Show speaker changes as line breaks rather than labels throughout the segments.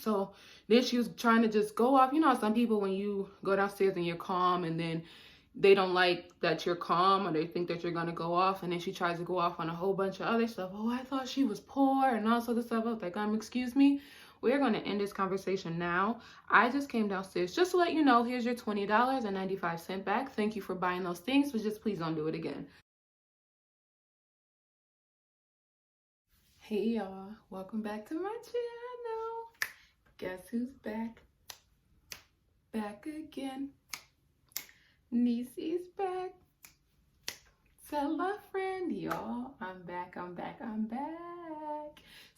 So then she was trying to just go off. You know, some people, when you go downstairs and you're calm, and then they don't like that you're calm, or they think that you're going to go off, and then she tries to go off on a whole bunch of other stuff. Oh, I thought she was poor and all sorts of stuff. I was like, excuse me, we're going to end this conversation now. I just came downstairs just to let you know, here's your $20.95 back. Thank you for buying those things, but just please don't do it again. Hey y'all, welcome back to my channel. Guess who's back? Back again. Niecy's back. Tell a friend, y'all. I'm back.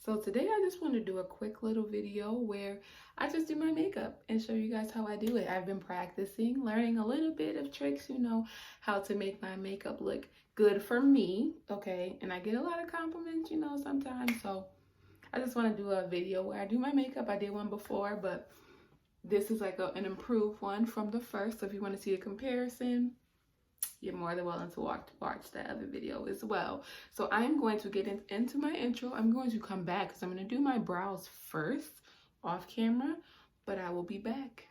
So today I just want to do a quick little video where I just do my makeup and show you guys how I do it. I've been practicing, learning a little bit of tricks, you know, how to make my makeup look good for me, okay? And I get a lot of compliments, you know, sometimes. So I just want to do a video where I do my makeup. I did one before, but this is like an improved one from the first. So if you want to see a comparison, you're more than willing to watch that other video as well. So I'm going to get into my intro. I'm going to come back because I'm going to do my brows first off camera, but I will be back.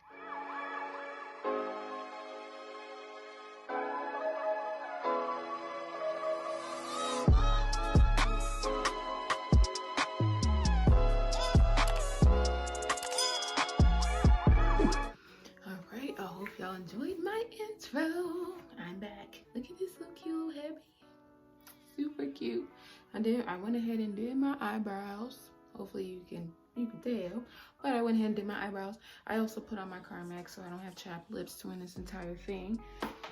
Alright, I hope y'all enjoyed my intro. I'm back. Look at this little cute happy. Super cute. I went ahead and did my eyebrows. Hopefully you can tell. But I went ahead and did my eyebrows. I also put on my Carmex so I don't have chapped lips doing this entire thing.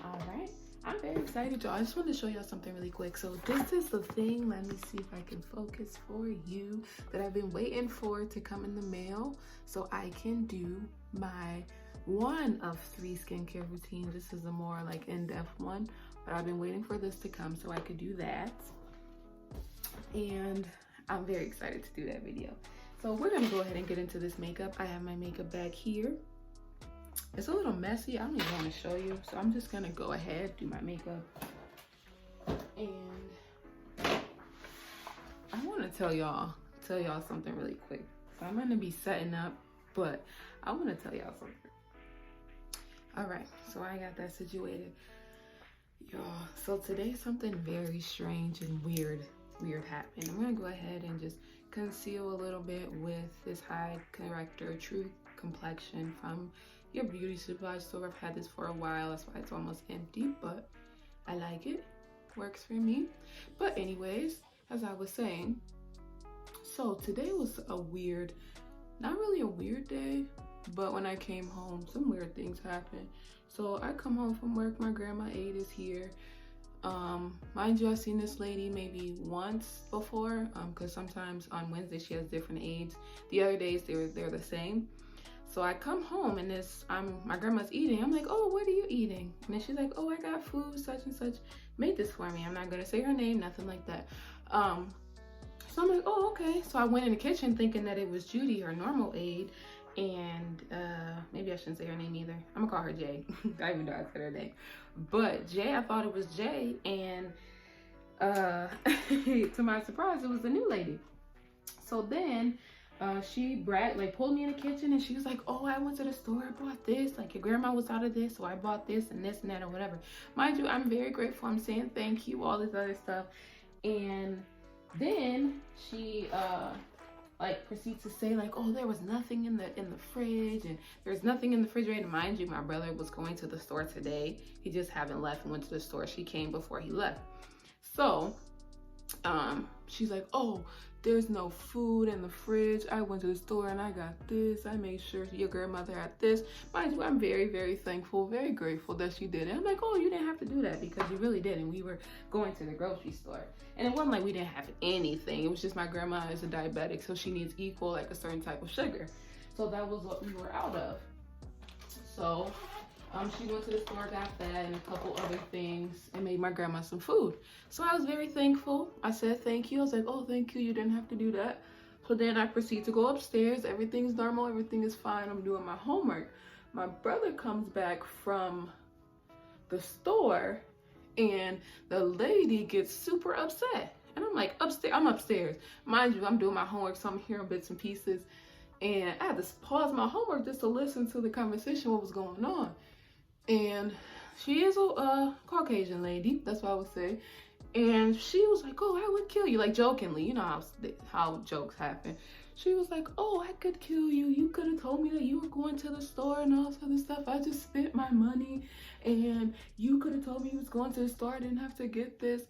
Alright. I'm very excited, y'all. I just wanted to show y'all something really quick. So this is the thing. Let me see if I can focus for you, that I've been waiting for to come in the mail so I can do my one of 3 skincare routines. This is a more like in-depth one, but I've been waiting for this to come so I could do that. And I'm very excited to do that video. So we're gonna go ahead and get into this makeup. I have my makeup bag here. It's a little messy. I don't even want to show you. So I'm just gonna go ahead, do my makeup. And I want to tell y'all something really quick. So I'm gonna be setting up, but I want to tell y'all something. All right, so I got that situated, y'all. So today something very strange and weird happened. I'm gonna go ahead and just conceal a little bit with this High Corrector True Complexion from your beauty supply store. I've had this for a while, that's why it's almost empty, but I like it. Works for me. But anyways, as I was saying, so today was a weird, not really a weird day, but when I came home, some weird things happened. So I come home from work, my grandma aide is here. Mind you, I've seen this lady maybe once before, because sometimes on Wednesday she has different aides. The other days they're the same. So I come home and my grandma's eating. I'm like, oh, what are you eating? And then she's like, oh, I got food, such and such. Made this for me. I'm not gonna say her name, nothing like that. So I'm like, oh, okay. So I went in the kitchen thinking that it was Judy, her normal aide. And maybe I shouldn't say her name either. I'm gonna call her Jay. I even know I said her name. But Jay, I thought it was Jay, and to my surprise, it was the new lady. So then she pulled me in the kitchen, and she was like, oh, I went to the store, I bought this, like your grandma was out of this, so I bought this and this and that or whatever. Mind you, I'm very grateful. I'm saying thank you, all this other stuff. And then she proceeds to say like, oh, there was nothing in the fridge, and there's nothing in the refrigerator. Mind you, my brother was going to the store today. He just haven't left and went to the store. She came before he left. So she's like, oh, there's no food in the fridge. I went to the store and I got this. I made sure your grandmother had this. Mind you, I'm very, very thankful, very grateful that she did it. I'm like, oh, you didn't have to do that, because you really didn't. We were going to the grocery store. And it wasn't like we didn't have anything. It was just my grandma is a diabetic, so she needs equal, like a certain type of sugar. So that was what we were out of. So she went to the store, got that and a couple other things, and made my grandma some food. So I was very thankful. I said thank you. I was like, oh, thank you. You didn't have to do that. So then I proceed to go upstairs. Everything's normal. Everything is fine. I'm doing my homework. My brother comes back from the store, and the lady gets super upset. And I'm like, I'm upstairs. Mind you, I'm doing my homework, so I'm hearing bits and pieces. And I had to pause my homework just to listen to the conversation, what was going on. And she is a Caucasian lady, that's what I would say. And she was like, oh, I would kill you, like jokingly, you know how jokes happen. She was like, oh, I could kill you. You could have told me that you were going to the store and all this other stuff. I just spent my money, and you could have told me you was going to the store. I didn't have to get this.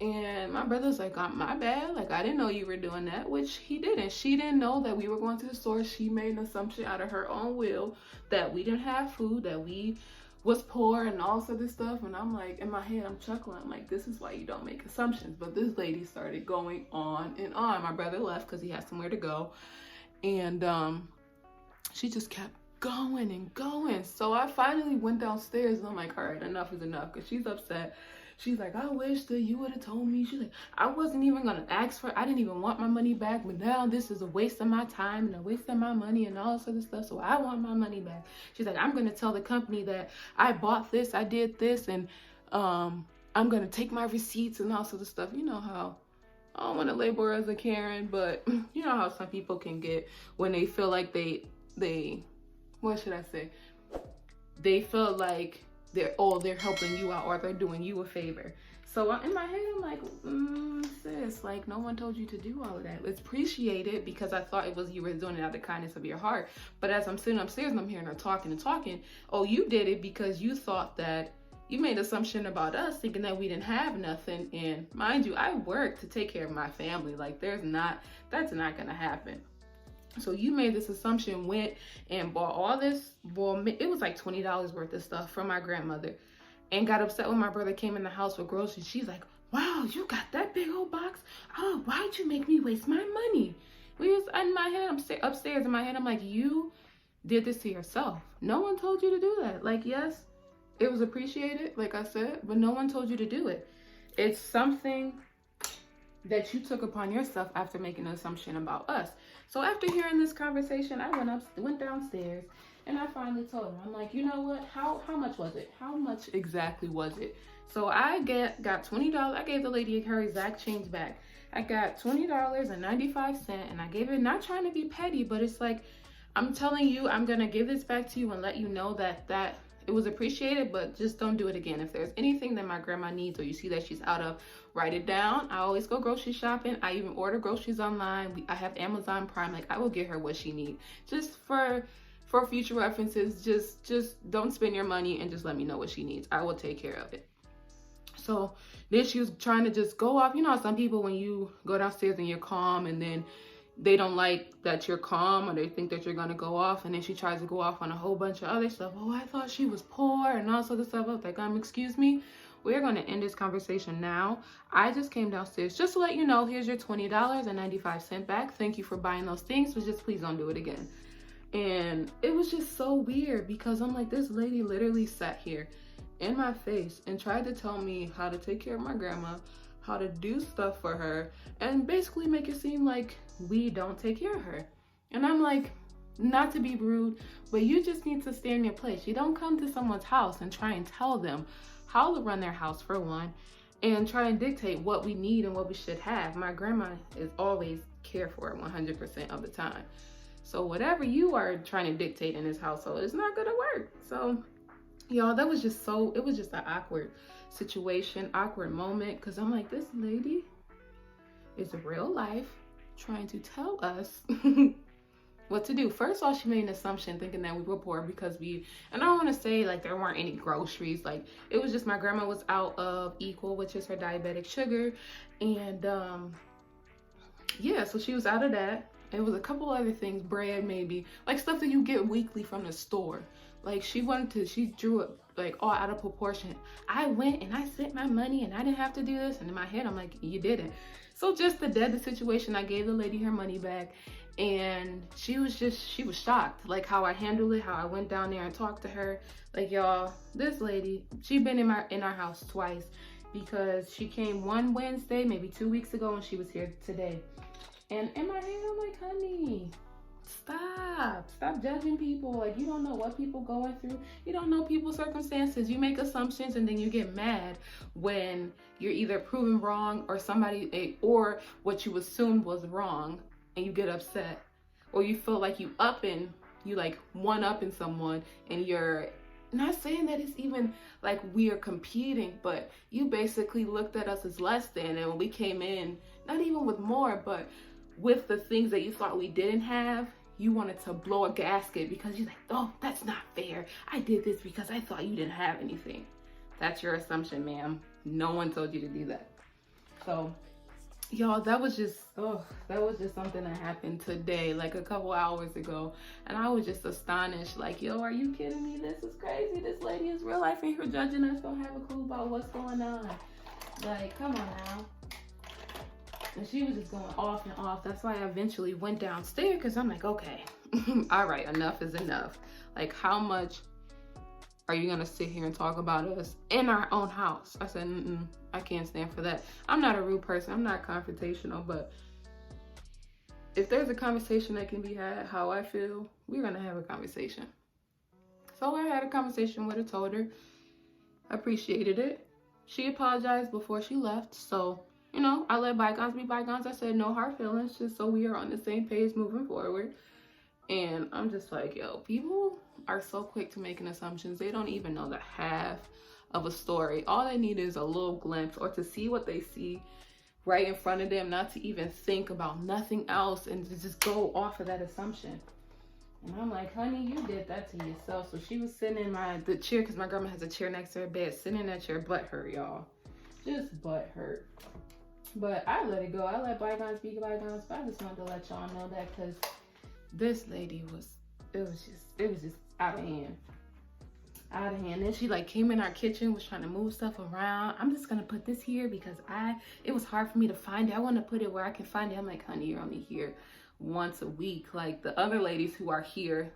And my brother's like, my bad. Like, I didn't know you were doing that, which he didn't. She didn't know that we were going to the store. She made an assumption out of her own will that we didn't have food, that we was poor and all this other stuff. And I'm like, in my head, I'm chuckling. I'm like, this is why you don't make assumptions. But this lady started going on and on. My brother left because he had somewhere to go. And she just kept going and going. So I finally went downstairs and I'm like, all right, enough is enough, because she's upset. She's like, I wish that you would have told me. She's like, I wasn't even going to ask for it. I didn't even want my money back. But now this is a waste of my time and a waste of my money and all this other stuff. So I want my money back. She's like, I'm going to tell the company that I bought this, I did this, and I'm going to take my receipts and all this other stuff. You know how, I don't want to label her as a Karen, but you know how some people can get when they feel like they what should I say? They feel like they're helping you out or they're doing you a favor. So in my head, I'm like, sis, like, no one told you to do all of that. It's appreciated because I thought it was you were doing it out of the kindness of your heart. But as I'm sitting upstairs and I'm hearing her talking and talking, oh, you did it because you thought that you made an assumption about us, thinking that we didn't have nothing. And mind you, I work to take care of my family. Like, that's not gonna happen. So you made this assumption, went and bought all this, well, it was like $20 worth of stuff from my grandmother, and got upset when my brother came in the house with groceries. She's like, wow, you got that big old box? Oh, why'd you make me waste my money? We was in my head, I'm upstairs in my head, I'm like, you did this to yourself. No one told you to do that. Like, yes, it was appreciated, like I said, but no one told you to do it. It's something that you took upon yourself after making an assumption about us. So after hearing this conversation, I went downstairs and I finally told him, I'm like, you know what? How much was it? How much exactly was it? So I got $20. I gave the lady her exact change back. I got $20.95, and I gave it, not trying to be petty, but it's like, I'm telling you, I'm gonna give this back to you and let you know that it was appreciated, but just don't do it again. If there's anything that my grandma needs or you see that she's out of, write it down. I always go grocery shopping. I even order groceries online. I have Amazon Prime. Like, I will get her what she needs. Just for future references, just don't spend your money and just let me know what she needs. I will take care of it. So then she was trying to just go off. You know, some people, when you go downstairs and you're calm, and then they don't like that you're calm, or they think that you're gonna go off, and then she tries to go off on a whole bunch of other stuff. Oh, I thought she was poor and all sorts of stuff. I was like, excuse me, we're gonna end this conversation now. I just came downstairs just to let you know, here's your $20.95 back. Thank you for buying those things, but just please don't do it again. And it was just so weird, because I'm like, this lady literally sat here in my face and tried to tell me how to take care of my grandma, how to do stuff for her, and basically make it seem like we don't take care of her. And I'm like, not to be rude, but you just need to stay in your place. You don't come to someone's house and try and tell them how to run their house, for one, and try and dictate what we need and what we should have. My grandma is always cared for 100% of the time. So whatever you are trying to dictate in this household is not gonna work. So y'all, it was just an awkward situation, awkward moment, because I'm like, this lady is real life trying to tell us what to do. First of all, she made an assumption thinking that we were poor because and I don't want to say like there weren't any groceries. Like, it was just my grandma was out of Equal, which is her diabetic sugar, and yeah, so she was out of that. It was a couple other things, bread maybe, like stuff that you get weekly from the store. Like, she drew it like all out of proportion. I went and I sent my money and I didn't have to do this. And in my head, I'm like, you didn't. So just to dead the situation, I gave the lady her money back, and she was shocked, like how I handled it, how I went down there and talked to her. Like, y'all, this lady, she'd been in our house twice, because she came one Wednesday, maybe 2 weeks ago, and she was here today. And in my head, I'm like, honey, stop judging people. Like, you don't know what people going through. You don't know people's circumstances. You make assumptions, and then you get mad when you're either proven wrong or or what you assumed was wrong, and you get upset. or you feel like you like one up in someone, and you're not saying that it's even like we are competing, but you basically looked at us as less than, and when we came in, not even with more, but with the things that you thought we didn't have, you wanted to blow a gasket because you're like, oh, that's not fair. I did this because I thought you didn't have anything. That's your assumption, ma'am. No one told you to do that. So, y'all, that was just something that happened today, like a couple hours ago. And I was just astonished, like, yo, are you kidding me? This is crazy. This lady is real life in here judging us, don't have a clue about what's going on. Like, come on now. And she was just going off and off. That's why I eventually went downstairs, because I'm like, okay, all right, enough is enough. Like, how much are you gonna sit here and talk about us in our own house? I said, I can't stand for that. I'm not a rude person. I'm not confrontational, but if there's a conversation that can be had how I feel, we're gonna have a conversation. So I had a conversation with her, told her, appreciated it. She apologized before she left, so you know, I let bygones be bygones. I said no hard feelings, just so we are on the same page moving forward. And I'm just like, yo, people are so quick to making assumptions. They don't even know the half of a story. All they need is a little glimpse, or to see what they see right in front of them, not to even think about nothing else and to just go off of that assumption. And I'm like, honey, you did that to yourself. So she was sitting in the chair, because my grandma has a chair next to her bed, sitting in that chair, butt hurt, y'all. Just butt hurt. But I let it go. I let bygones be bygones. But I just wanted to let y'all know that, because this lady it was just out of hand. Out of hand. Then she like came in our kitchen, was trying to move stuff around. I'm just gonna put this here because it was hard for me to find it. I want to put it where I can find it. I'm like, honey, you're only here once a week. Like the other ladies who are here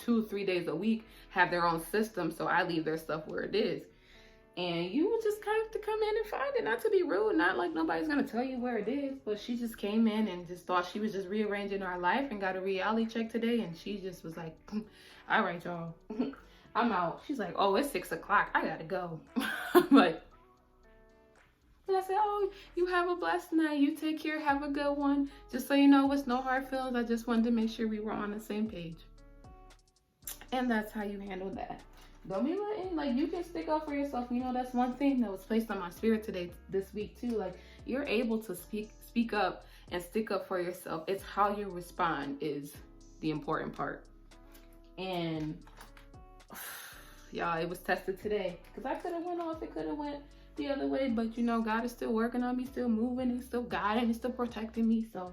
2-3 days a week have their own system, so I leave their stuff where it is. And you would just have to come in and find it. Not to be rude, not like nobody's gonna tell you where it is, but she just came in and just thought she was just rearranging our life and got a reality check today, and she just was like, all right, y'all, I'm out. She's like, oh, it's 6 o'clock. I gotta go. But and I said, oh, you have a blessed night. You take care. Have a good one. Just so you know, it's no hard feelings. I just wanted to make sure we were on the same page. And that's how you handle that. Don't be letting, like, you can stick up for yourself. You know, that's one thing that was placed on my spirit this week too. Like, you're able to speak up and stick up for yourself. It's how you respond is the important part. And y'all, it was tested today, because I could have went off. It could have went the other way, but you know, God is still working on me, still moving, and still guiding, and still protecting me. So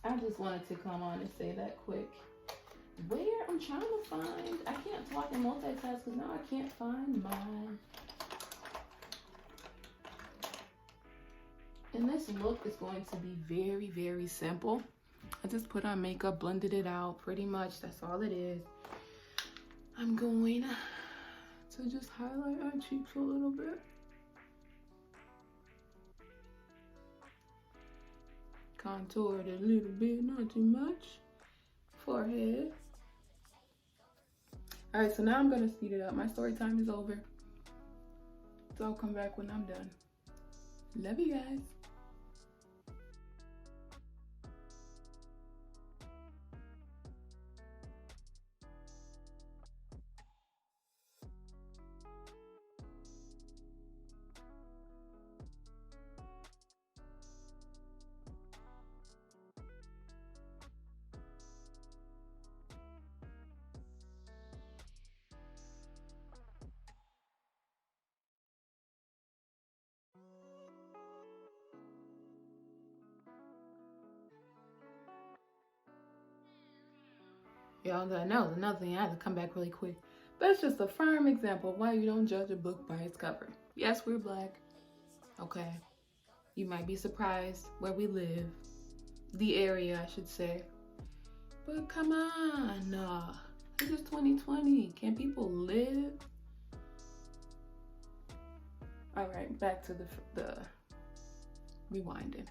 I just wanted to come on and say that quick. Where I'm trying to find, I can't talk and multitask because now I can't find mine. And this look is going to be very, very simple. I just put on makeup, blended it out, pretty much. That's all it is. I'm going to just highlight our cheeks a little bit. Contour it a little bit, not too much. Forehead. All right, so now I'm gonna speed it up. My story time is over, so I'll come back when I'm done. Love you guys. Y'all, that was another thing. I had to come back really quick. But it's just a firm example of why you don't judge a book by its cover. Yes, we're black. Okay. You might be surprised where we live. The area, I should say. But come on. This is 2020. Can people live? All right, back to the rewinding.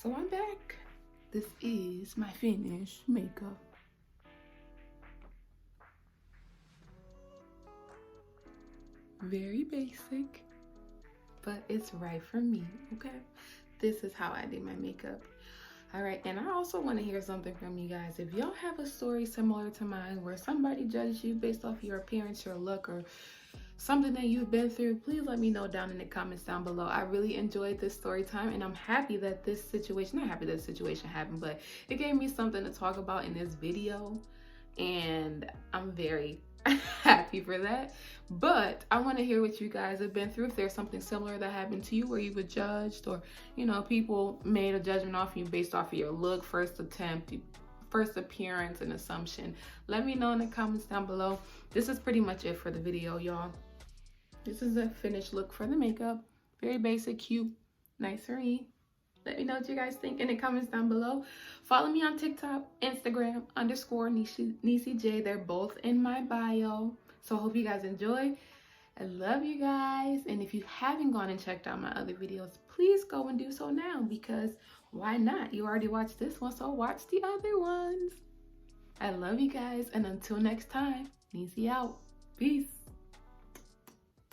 So I'm back. This is my finished makeup. Very basic, but it's right for me, okay? This is how I do my makeup. All right, and I also want to hear something from you guys. If y'all have a story similar to mine where somebody judged you based off your appearance, your look, or something that you've been through, please let me know down in the comments down below. I really enjoyed this story time, and I'm happy that this situation, not happy that this situation happened, but it gave me something to talk about in this video, and I'm very happy for that. But I want to hear what you guys have been through. If there's something similar that happened to you where you were judged, or people made a judgment off you based off of your look, first attempt, first appearance, and assumption, let me know in the comments down below. This is pretty much it for the video, y'all. This is a finished look for the makeup. Very basic, cute, nice for me. Let me know what you guys think in the comments down below. Follow me on TikTok, Instagram, _NisiJ. They're both in my bio. So I hope you guys enjoy. I love you guys. And if you haven't gone and checked out my other videos, please go and do so now, because why not? You already watched this one, so watch the other ones. I love you guys. And until next time, Nisi out. Peace.